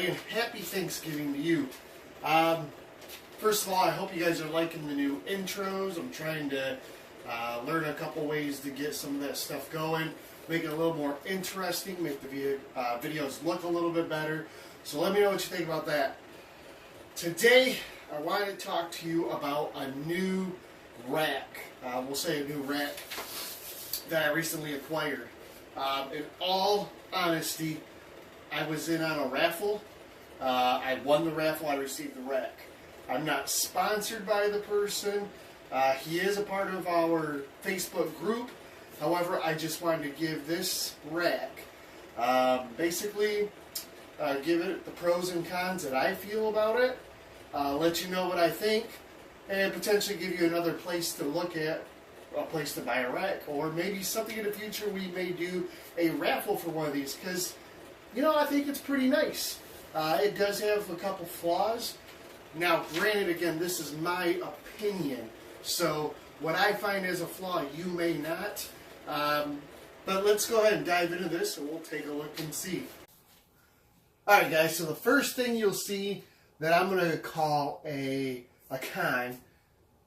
everybody, and happy Thanksgiving to you. First of all, I hope you guys are liking the new intros. I'm trying to learn a couple ways to get some of that stuff going, make it a little more interesting, make the videos look a little bit better. So let me know what you think about that. Today, I wanted to talk to you about a new rack. We'll say a new rack that I recently acquired. In all honesty, I was in on a raffle. I won the raffle. I received the rack. I'm not sponsored by the person. He is a part of our Facebook group. However, I just wanted to give this rack, basically, give it the pros and cons that I feel about it. Let you know what I think, and potentially give you another place to look at, a place to buy a rack, or maybe something in the future we may do a raffle for one of these, because, you know, I think it's pretty nice. It does have a couple flaws. Now, granted, again, this is my opinion, so what I find as a flaw, you may not. But let's go ahead and dive into this, and we'll take a look and see. Alright guys, so the first thing you'll see that I'm going to call a con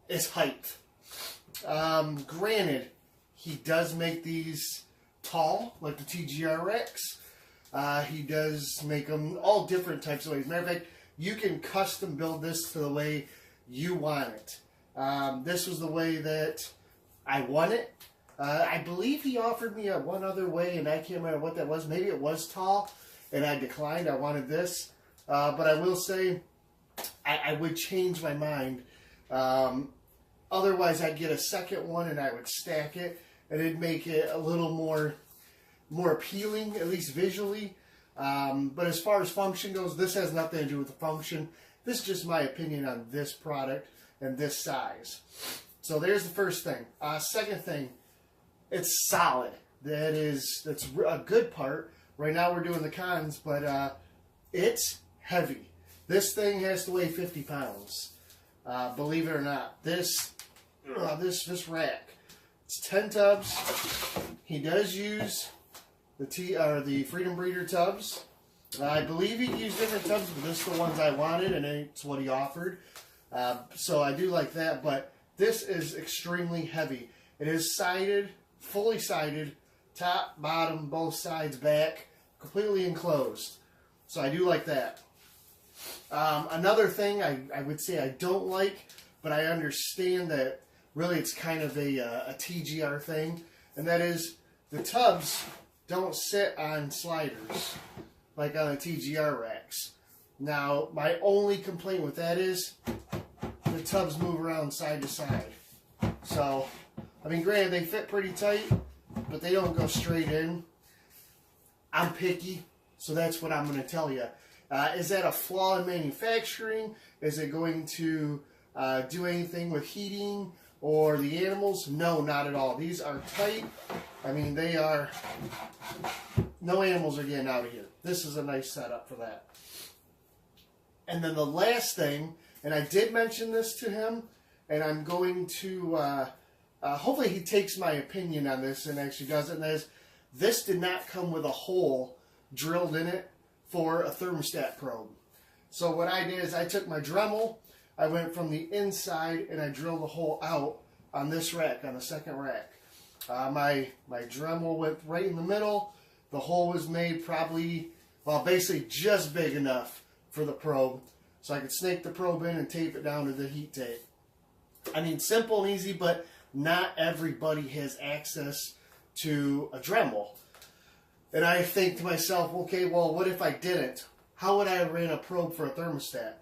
is height. Granted, he does make these tall, like the TGR racks. He does make them all different types of ways. Matter of fact, you can custom build this to the way you want it. This was the way that I want it. I believe he offered me one other way, and I can't remember what that was. Maybe it was tall, and I declined. I wanted this. But I will say, I would change my mind. Otherwise, I'd get a second one, and I would stack it, and it'd make it a little more appealing, at least visually. But as far as function goes, this has nothing to do with the function. This is just my opinion on this product and this size. So there's the first thing. Second thing, it's solid. That's a good part. Right now we're doing the cons, but it's heavy. This thing has to weigh 50 pounds. Believe it or not, this rack, it's 10 tubs. He does use the Freedom Breeder tubs. I believe he used different tubs, but this is the ones I wanted, and it's what he offered. So I do like that, but this is extremely heavy. It is sided, fully sided, top, bottom, both sides, back, completely enclosed. So I do like that. Another thing I would say I don't like, but I understand that really it's kind of a TGR thing, and that is the tubs don't sit on sliders like on the TGR racks. Now, my only complaint with that is the tubs move around side to side. So, I mean, granted, they fit pretty tight, but they don't go straight in. I'm picky, so that's what I'm going to tell you. Is that a flaw in manufacturing? Is it going to do anything with heating or the animals? No, not at all. These are tight. I mean, they are... No animals are getting out of here. This is a nice setup for that. And then the last thing, and I did mention this to him, and I'm going to... hopefully he takes my opinion on this and actually does it, and that is, this did not come with a hole drilled in it for a thermostat probe. So what I did is I took my Dremel, I went from the inside, and I drilled a hole out on this rack, on the second rack. My Dremel went right in the middle. The hole was made probably, well, basically just big enough for the probe, so I could snake the probe in and tape it down to the heat tape. I mean, simple and easy, but not everybody has access to a Dremel. And I think to myself, okay, well, what if I didn't? How would I have ran a probe for a thermostat?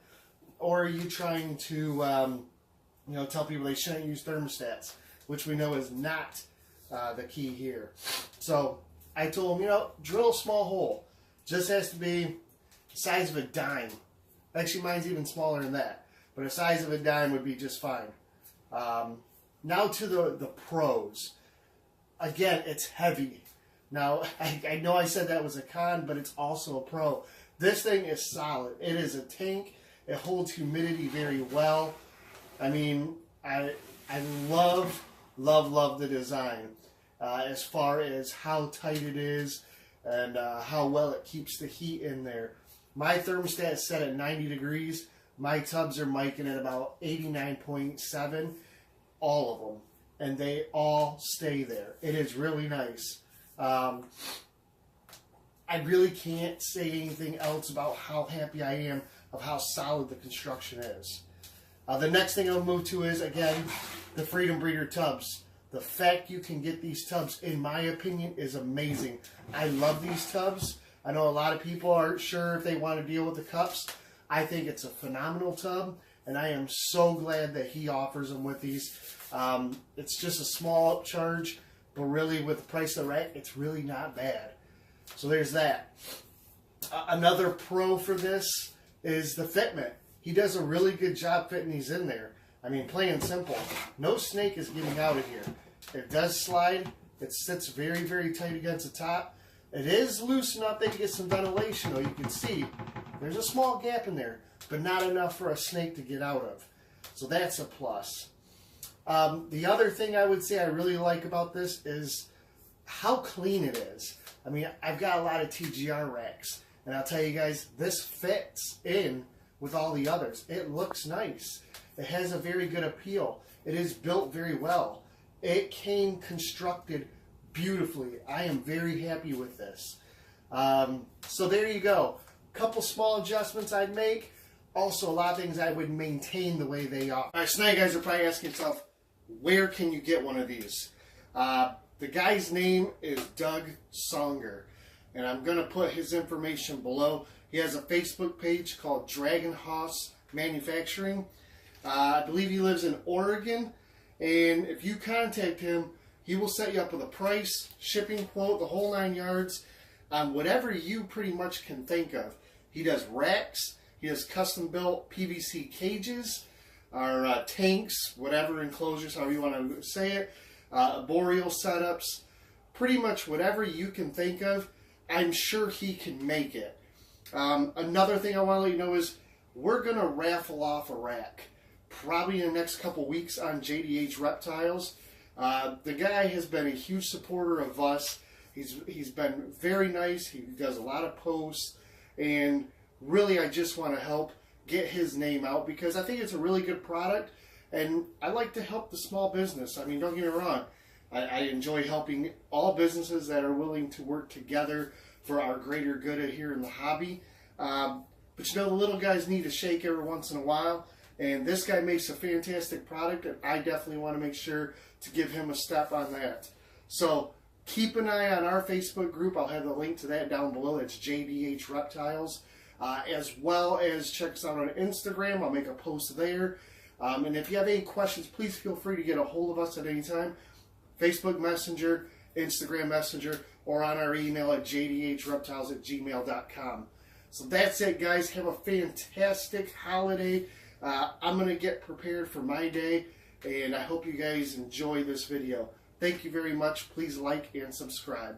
Or are you trying to, tell people they shouldn't use thermostats, which we know is not the key here. So I told him, drill a small hole. Just has to be the size of a dime. Actually, mine's even smaller than that. But the size of a dime would be just fine. Now to the pros. Again, it's heavy. Now, I know I said that was a con, but it's also a pro. This thing is solid. It is a tank. It holds humidity very well. I mean, I love the design as far as how tight it is and how well it keeps the heat in there. My thermostat is set at 90 degrees. My tubs are miking at about 89.7, all of them. And they all stay there. It is really nice. I really can't say anything else about how happy I am of how solid the construction is. The next thing I'll move to is, again, the Freedom Breeder tubs. The fact you can get these tubs, in my opinion, is amazing. I love these tubs. I know a lot of people aren't sure if they want to deal with the cups. I think it's a phenomenal tub, and I am so glad that he offers them with these. It's just a small upcharge, but really with the price of the rack, it's really not bad. So there's that. Another pro for this is the fitment. He does a really good job fitting these in there. I mean, plain and simple. No snake is getting out of here. It does slide. It sits very, very tight against the top. It is loose enough that you get some ventilation, though. You can see there's a small gap in there, but not enough for a snake to get out of. So that's a plus. The other thing I would say I really like about this is how clean it is. I mean, I've got a lot of TGR racks, and I'll tell you guys, this fits in with all the others. It looks nice. It has a very good appeal. It is built very well. It came constructed beautifully. I am very happy with this. So there you go. A couple small adjustments I'd make. Also, a lot of things I would maintain the way they are. All right, so now you guys are probably asking yourself, where can you get one of these? The guy's name is Doug Songer, and I'm going to put his information below. He has a Facebook page called DragonHaus Manufacturing. I believe he lives in Oregon, and if you contact him, he will set you up with a price, shipping quote, the whole 9 yards, on whatever you pretty much can think of. He does racks, he does custom-built PVC cages, or tanks, whatever enclosures, however you want to say it, arboreal setups, pretty much whatever you can think of, I'm sure he can make it. Another thing I want to let you know is we're going to raffle off a rack probably in the next couple weeks on JDH Reptiles. The guy has been a huge supporter of us. He's been very nice. He does a lot of posts, and really I just want to help get his name out because I think it's a really good product, and I like to help the small business. I mean, don't get me wrong. I enjoy helping all businesses that are willing to work together for our greater good here in the hobby. But you know, the little guys need a shake every once in a while, and this guy makes a fantastic product, and I definitely want to make sure to give him a step on that. So keep an eye on our Facebook group. I'll have the link to that down below. It's JDH Reptiles. As well as check us out on Instagram. I'll make a post there. And if you have any questions, please feel free to get a hold of us at any time. Facebook Messenger, Instagram Messenger, or on our email at jdhreptiles@gmail.com. So that's it, guys. Have a fantastic holiday. I'm going to get prepared for my day, and I hope you guys enjoy this video. Thank you very much. Please like and subscribe.